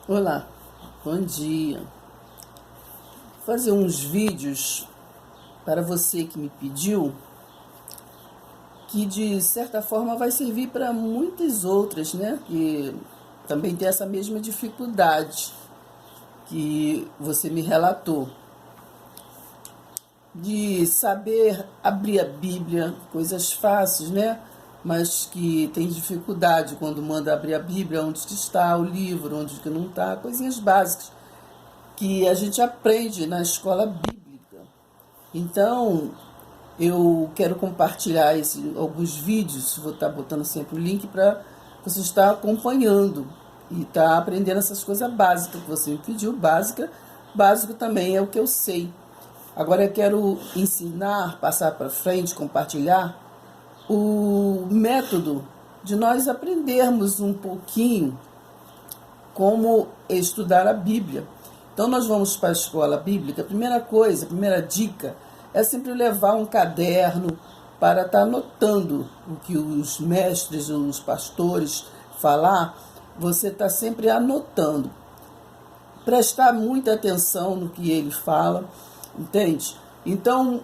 Olá, bom dia. Vou fazer uns vídeos para você que me pediu, que de certa forma vai servir para muitas outras, né? Que também tem essa mesma dificuldade que você me relatou, de saber abrir a Bíblia, coisas fáceis, né? Mas que tem dificuldade quando manda abrir a Bíblia, onde que está o livro, onde que não está, coisinhas básicas que a gente aprende na escola bíblica. Então, eu quero compartilhar alguns vídeos, vou estar botando sempre o link para você estar acompanhando e estar aprendendo essas coisas básicas que você me pediu. Básico também é o que eu sei. Agora eu quero ensinar, passar para frente, compartilhar o método de nós aprendermos um pouquinho como estudar a Bíblia. Então nós vamos para a escola bíblica, a primeira dica é sempre levar um caderno para estar anotando o que os mestres, os pastores falar, você está sempre anotando. Prestar muita atenção no que ele fala, entende? Então,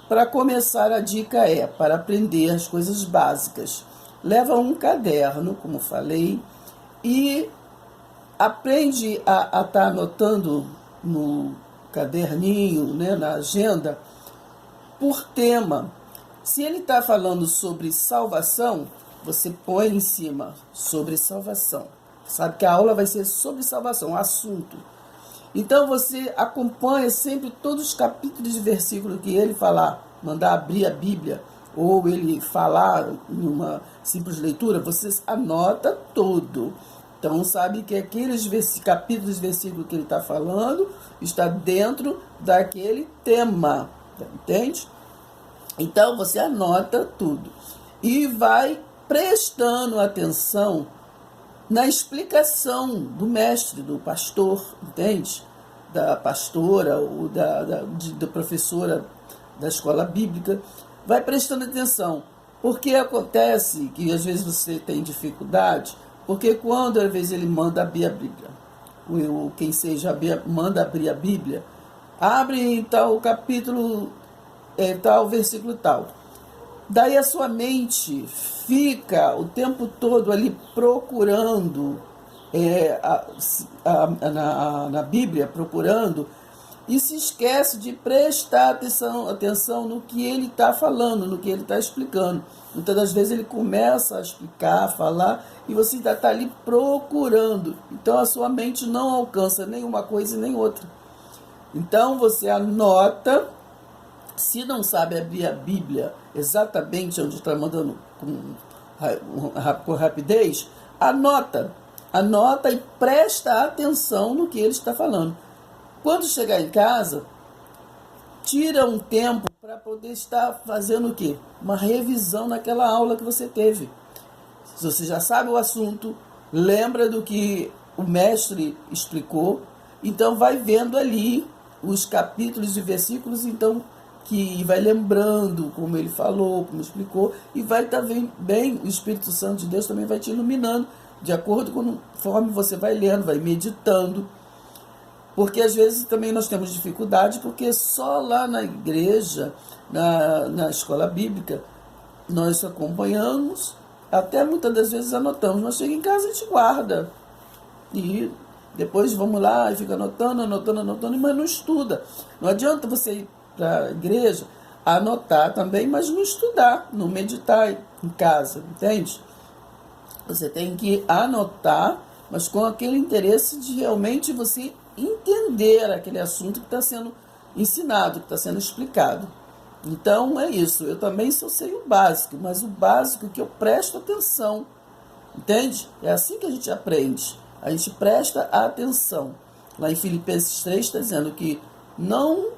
para começar, a dica é para aprender as coisas básicas. Leva um caderno, como falei, e aprende a estar anotando no caderninho, né, na agenda, por tema. Se ele está falando sobre salvação, você põe em cima sobre salvação. Sabe que a aula vai ser sobre salvação, assunto. Então você acompanha sempre todos os capítulos de versículo que ele falar, mandar abrir a Bíblia, ou ele falar em uma simples leitura, você anota tudo. Então, sabe que aqueles capítulos e versículos que ele está falando está dentro daquele tema, entende? Então, você anota tudo e vai prestando atenção na explicação do mestre, do pastor, entende? Da pastora ou da professora da escola bíblica. Vai prestando atenção, porque acontece que às vezes você tem dificuldade. Porque quando, às vezes, ele manda abrir a Bíblia, quem seja manda abrir a Bíblia, abre em tal capítulo, tal versículo tal. Daí a sua mente fica o tempo todo ali procurando na Bíblia, procurando, e se esquece de prestar atenção no que ele está falando, no que ele está explicando. Muitas das vezes ele começa a explicar, a falar, e você ainda está ali procurando. Então a sua mente não alcança nem uma coisa nem outra. Então você anota, se não sabe abrir a Bíblia exatamente onde está mandando com rapidez, anota e presta atenção no que ele está falando. Quando chegar em casa, tira um tempo para poder estar fazendo o quê? Uma revisão naquela aula que você teve. Se você já sabe o assunto, lembra do que o mestre explicou, então vai vendo ali os capítulos e versículos, então que vai lembrando como ele falou, como explicou, e vai estar bem, o Espírito Santo de Deus também vai te iluminando, de acordo com conforme você vai lendo, vai meditando. Porque às vezes também nós temos dificuldade, porque só lá na igreja, na escola bíblica, nós acompanhamos, até muitas das vezes anotamos, mas chega em casa e a gente guarda. E depois vamos lá e fica anotando, mas não estuda. Não adianta você ir para a igreja, anotar também, mas não estudar, não meditar em casa, entende? Você tem que anotar, mas com aquele interesse de realmente você entender aquele assunto que está sendo ensinado, que está sendo explicado. Então é isso, eu também só sei o básico, mas o básico que eu presto atenção, entende? É assim que a gente aprende, a gente presta atenção. Lá em Filipenses 3 está dizendo que não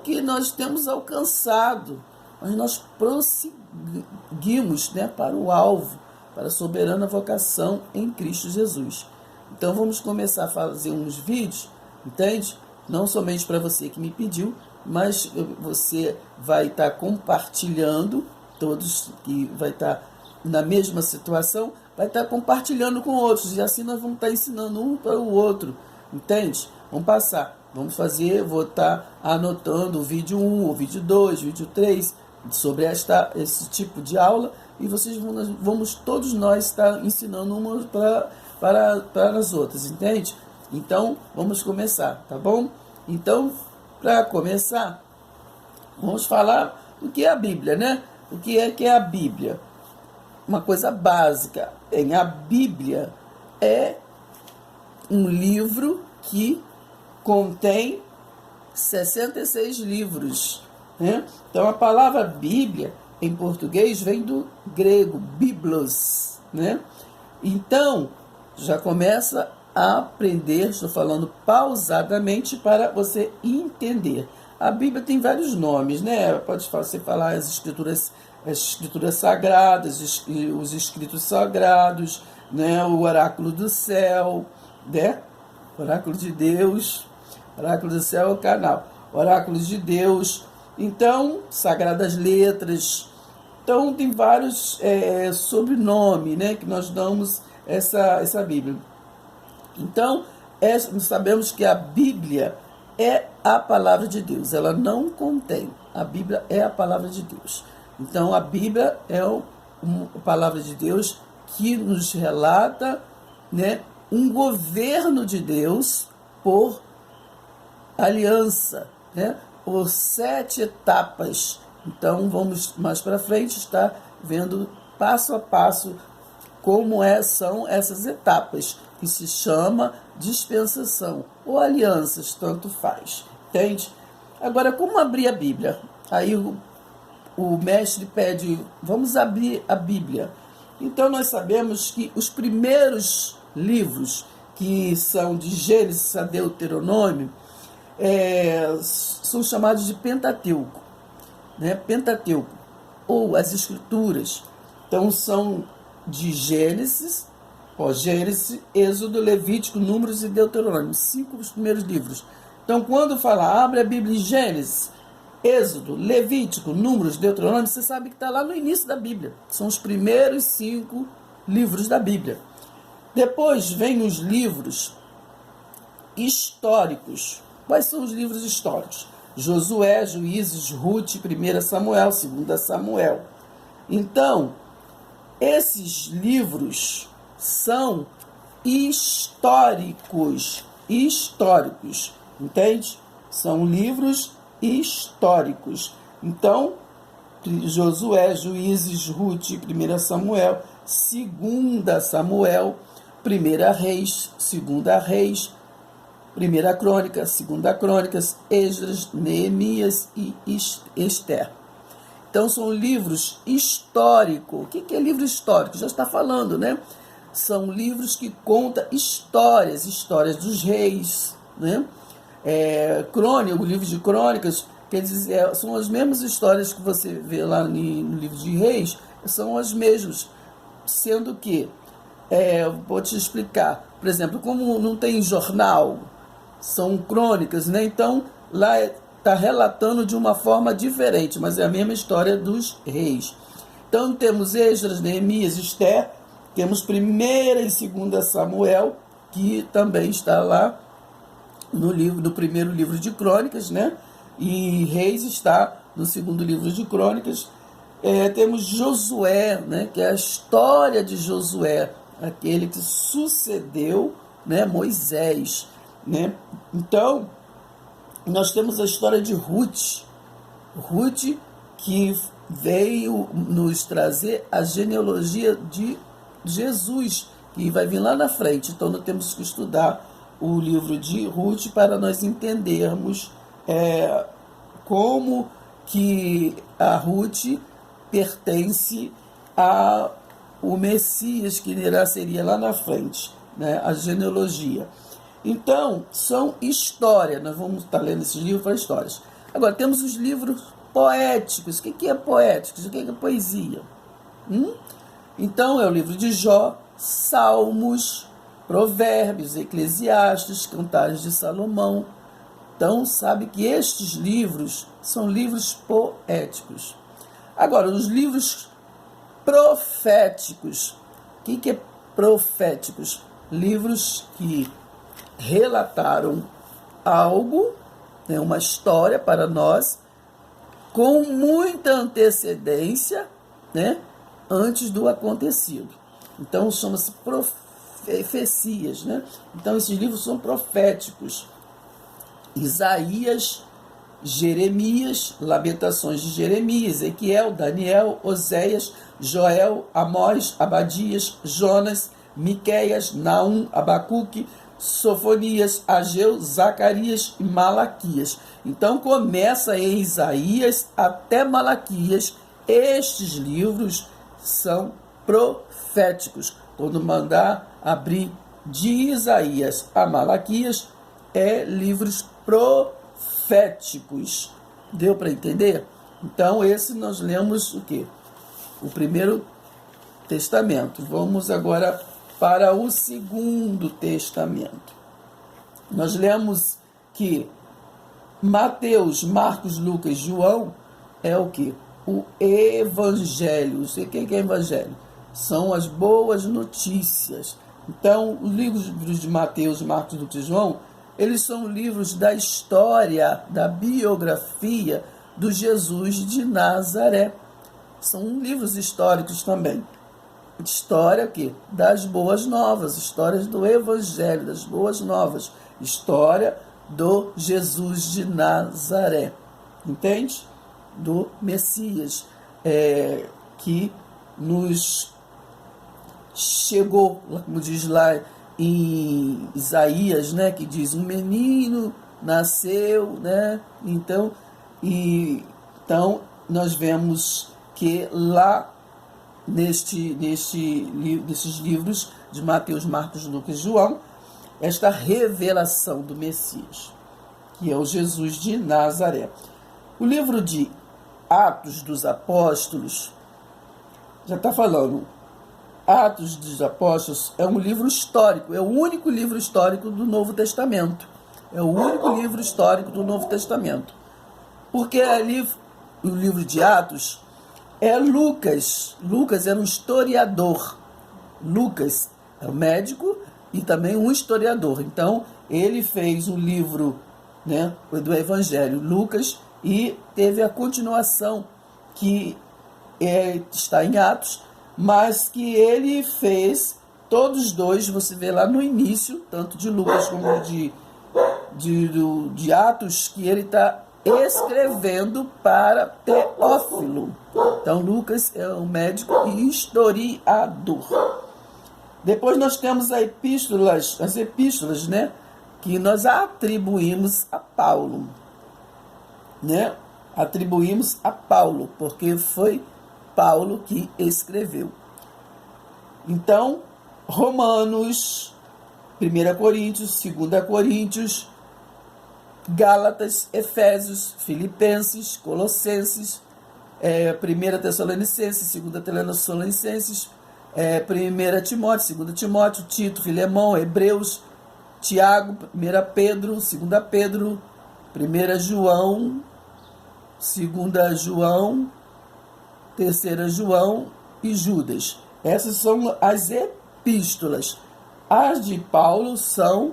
que nós temos alcançado, mas nós prosseguimos, né, para o alvo, para a soberana vocação em Cristo Jesus. Então vamos começar a fazer uns vídeos, entende? Não somente para você que me pediu, mas você vai estar compartilhando, todos que vai estar na mesma situação, vai estar compartilhando com outros, e assim nós vamos estar ensinando um para o outro, entende? Vamos passar, vamos fazer, vou estar anotando o vídeo 1, o vídeo 2, o vídeo 3, sobre esse tipo de aula, e vocês vamos todos nós estar ensinando uma para as outras, entende? Então, vamos começar, tá bom? Então, para começar, vamos falar o que é a Bíblia, né? O que é a Bíblia? Uma coisa básica. A Bíblia é um livro que contém 66 livros, né? Então, a palavra Bíblia, em português, vem do grego, biblos, né? Então, já começa a aprender, estou falando pausadamente para você entender. A Bíblia tem vários nomes, né? Pode você falar as escrituras sagradas, os escritos sagrados, né? O oráculo do céu, né? Oráculo de Deus, oráculo do céu é o canal, oráculo de Deus, então, sagradas letras. Então, tem vários sobrenomes, né? Que nós damos essa Bíblia. Então, nós sabemos que a Bíblia é a palavra de Deus, ela não contém. A Bíblia é a palavra de Deus. Então, a Bíblia é a palavra de Deus que nos relata, né, um governo de Deus por aliança, né, por 7 etapas. Então, vamos mais para frente estar vendo passo a passo como são essas etapas, que se chama dispensação ou alianças, tanto faz, entende? Agora, como abrir a Bíblia? Aí o mestre pede, vamos abrir a Bíblia. Então, nós sabemos que os primeiros livros, que são de Gênesis a Deuteronômio, são chamados de Pentateuco, né? Pentateuco, ou as Escrituras. Então, são de Gênesis, Êxodo, Levítico, Números e Deuteronômio, 5 os primeiros livros. Então, quando fala, abre a Bíblia em Gênesis, Êxodo, Levítico, Números, Deuteronômio, você sabe que está lá no início da Bíblia. São os primeiros 5 livros da Bíblia. Depois vem os livros históricos. Quais são os livros históricos? Josué, Juízes, Ruth, 1 Samuel, 2 Samuel. Então, esses livros são históricos, entende? São livros históricos. Então, Josué, Juízes, Ruth, 1 Samuel, 2 Samuel, 1 Reis, 2 Reis, 1 Crônica, 2 Crônicas, Esdras, Neemias e Ester. Então, são livros históricos. O que é livro histórico? Já está falando, né? São livros que contam histórias dos reis, né? O livro de Crônicas, quer dizer, são as mesmas histórias que você vê lá no livro de Reis, são as mesmas, sendo que, vou te explicar, por exemplo, como não tem jornal, são crônicas, né? Então, lá está relatando de uma forma diferente, mas é a mesma história dos reis. Então, temos Esdras, Neemias, Ester, temos 1 e 2 Samuel, que também está lá no primeiro livro de Crônicas, né? E Reis está no segundo livro de Crônicas. Temos Josué, né? Que é a história de Josué, aquele que sucedeu, né, Moisés, né? Então, nós temos a história de Ruth, que veio nos trazer a genealogia de Jesus, que vai vir lá na frente. Então, nós temos que estudar o livro de Ruth para nós entendermos como que a Ruth pertence ao Messias, que seria lá na frente, né? A genealogia. Então, são histórias. Nós vamos estar lendo esses livros para histórias. Agora, temos os livros poéticos. O que é poéticos? O que é poesia? Então, é o livro de Jó, Salmos, Provérbios, Eclesiastes, Cantares de Salomão. Então, sabe que estes livros são livros poéticos. Agora, os livros proféticos. que é proféticos? Livros que relataram algo, né, uma história para nós, com muita antecedência, né, antes do acontecido. Então, chama-se profecias, né? Então, esses livros são proféticos. Isaías, Jeremias, Lamentações de Jeremias, Ezequiel, Daniel, Oséias, Joel, Amós, Abadias, Jonas, Miqueias, Naum, Abacuque, Sofonias, Ageu, Zacarias e Malaquias. Então começa em Isaías até Malaquias. Estes livros são proféticos. Quando mandar abrir de Isaías a Malaquias, é livros proféticos. Deu para entender? Então esse nós lemos o quê? O Primeiro Testamento. Vamos agora para o Segundo Testamento. Nós lemos que Mateus, Marcos, Lucas e João é o quê? O Evangelho. O que é Evangelho? São as boas notícias. Então, os livros de Mateus, Marcos, Lucas e João, eles são livros da história, da biografia do Jesus de Nazaré. São livros históricos também. História aqui das boas novas, histórias do Evangelho, das boas novas, história do Jesus de Nazaré, entende? Do Messias, que nos chegou, como diz lá em Isaías, né, que diz, um menino nasceu, né? Então nós vemos que lá nesses livros de Mateus, Marcos, Lucas e João, esta revelação do Messias, que é o Jesus de Nazaré. O livro de Atos dos Apóstolos, já está falando, Atos dos Apóstolos é um livro histórico, é o único livro histórico do Novo Testamento. É o único livro histórico do Novo Testamento. Porque ali, o livro de Atos, é Lucas. Lucas era um historiador. Lucas é um médico e também um historiador. Então, ele fez um livro, né, do Evangelho, Lucas, e teve a continuação, que está em Atos, mas que ele fez, todos dois, você vê lá no início, tanto de Lucas como de Atos, que ele está escrevendo para Teófilo. Então, Lucas é um médico e historiador. Depois nós temos as epístolas, né, que nós atribuímos a Paulo, né? Atribuímos a Paulo, porque foi Paulo que escreveu. Então, Romanos, 1 Coríntios, 2 Coríntios, Gálatas, Efésios, Filipenses, Colossenses, 1 Tessalonicenses, 2 Tessalonicenses, 1 Timóteo, 2 Timóteo, Tito, Filemão, Hebreus, Tiago, 1 Pedro, 2 Pedro, 1 João, 2 João, 3 João e Judas. Essas são as epístolas. As de Paulo são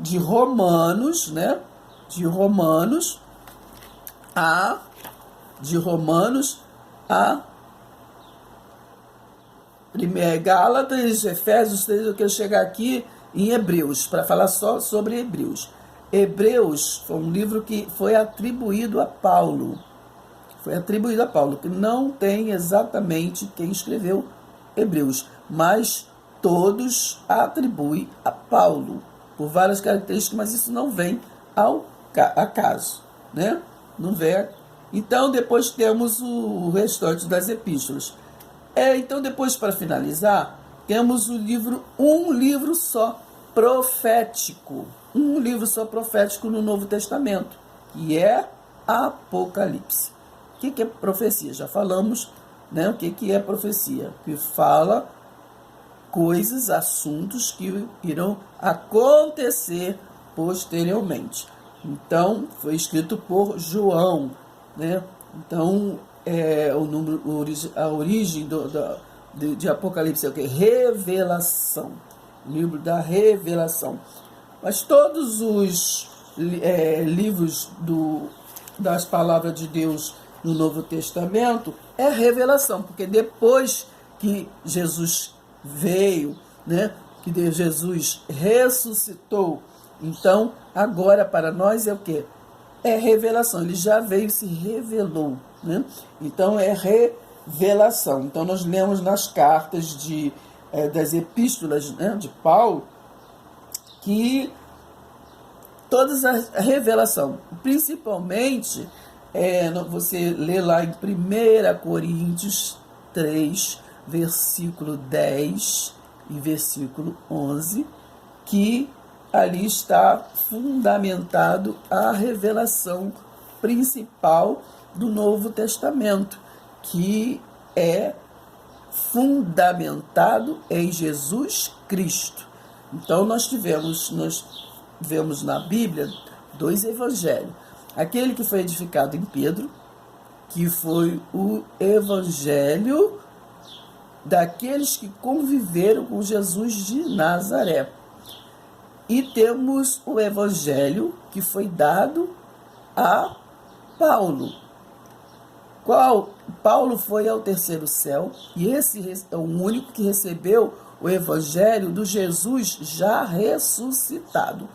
de Romanos, né? De Romanos a Gálatas, Efésios, eu quero chegar aqui em Hebreus, para falar só sobre Hebreus. Hebreus foi um livro que foi atribuído a Paulo. Que não tem exatamente quem escreveu Hebreus, mas todos atribuem a Paulo, por várias características, mas isso não vem ao acaso, né? Não vem. Então, depois temos o restante das epístolas. Então, depois, para finalizar, temos um livro só profético. Um livro só profético no Novo Testamento, que é Apocalipse. O que é profecia? Já falamos, né, o que é profecia. Que fala coisas, assuntos que irão acontecer posteriormente. Então, foi escrito por João, né? Então, a origem de Apocalipse é o quê? Revelação. O livro da revelação. Mas todos os livros das palavras de Deus no Novo Testamento é revelação, porque depois que Jesus veio, né, que Jesus ressuscitou, então agora para nós é o quê? É revelação. Ele já veio e se revelou, né? Então é revelação. Então nós lemos nas cartas das epístolas, né, de Paulo, que todas a revelação, principalmente, você lê lá em 1 Coríntios 3, versículo 10 e versículo 11, que ali está fundamentado a revelação principal do Novo Testamento, que é fundamentado em Jesus Cristo. Então nós vemos na Bíblia 2 evangelhos. Aquele que foi edificado em Pedro, que foi o evangelho daqueles que conviveram com Jesus de Nazaré. E temos o evangelho que foi dado a Paulo. Paulo foi ao terceiro céu, e esse é o único que recebeu o evangelho do Jesus já ressuscitado.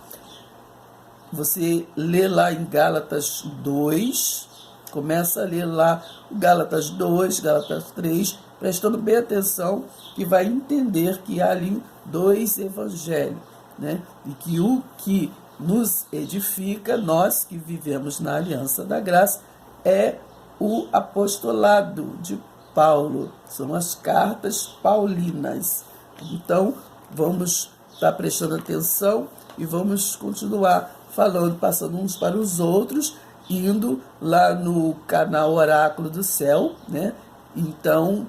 Você lê lá em Gálatas 2, começa a ler lá Gálatas 2, Gálatas 3, prestando bem atenção, que vai entender que há ali 2 evangelhos, né? E que o que nos edifica, nós que vivemos na aliança da graça, é o apostolado de Paulo, são as cartas paulinas. Então, vamos estar prestando atenção e vamos continuar falando, passando uns para os outros, indo lá no canal Oráculo do Céu, né? Então,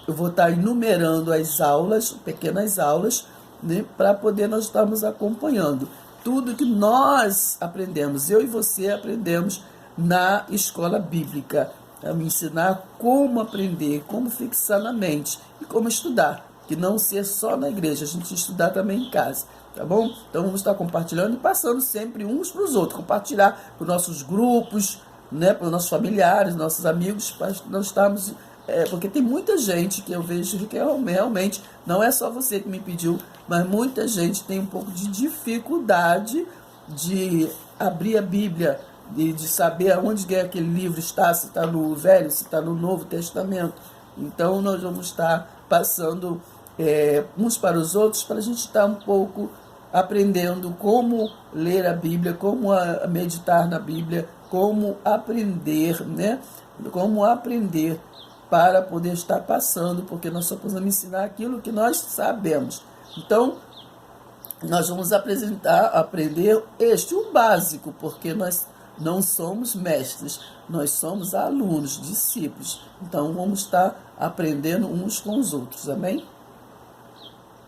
eu vou estar enumerando as aulas, pequenas aulas, né? Para poder nós estarmos acompanhando tudo que nós aprendemos, eu e você aprendemos na escola bíblica, a me ensinar como aprender, como fixar na mente e como estudar, que não ser só na igreja, a gente estudar também em casa, tá bom? Então vamos estar compartilhando e passando sempre uns para os outros, compartilhar para os nossos grupos, né, para os nossos familiares, nossos amigos, para nós estarmos, porque tem muita gente que eu vejo que realmente, não é só você que me pediu, mas muita gente tem um pouco de dificuldade de abrir a Bíblia, de saber onde aquele livro está, se está no Velho, se está no Novo Testamento. Então nós vamos estar passando uns para os outros, para a gente estar um pouco aprendendo como ler a Bíblia, como meditar na Bíblia, como aprender, né? Como aprender para poder estar passando, porque nós só podemos ensinar aquilo que nós sabemos. Então, nós vamos aprender o básico, porque nós não somos mestres, nós somos alunos, discípulos. Então, vamos estar aprendendo uns com os outros, amém?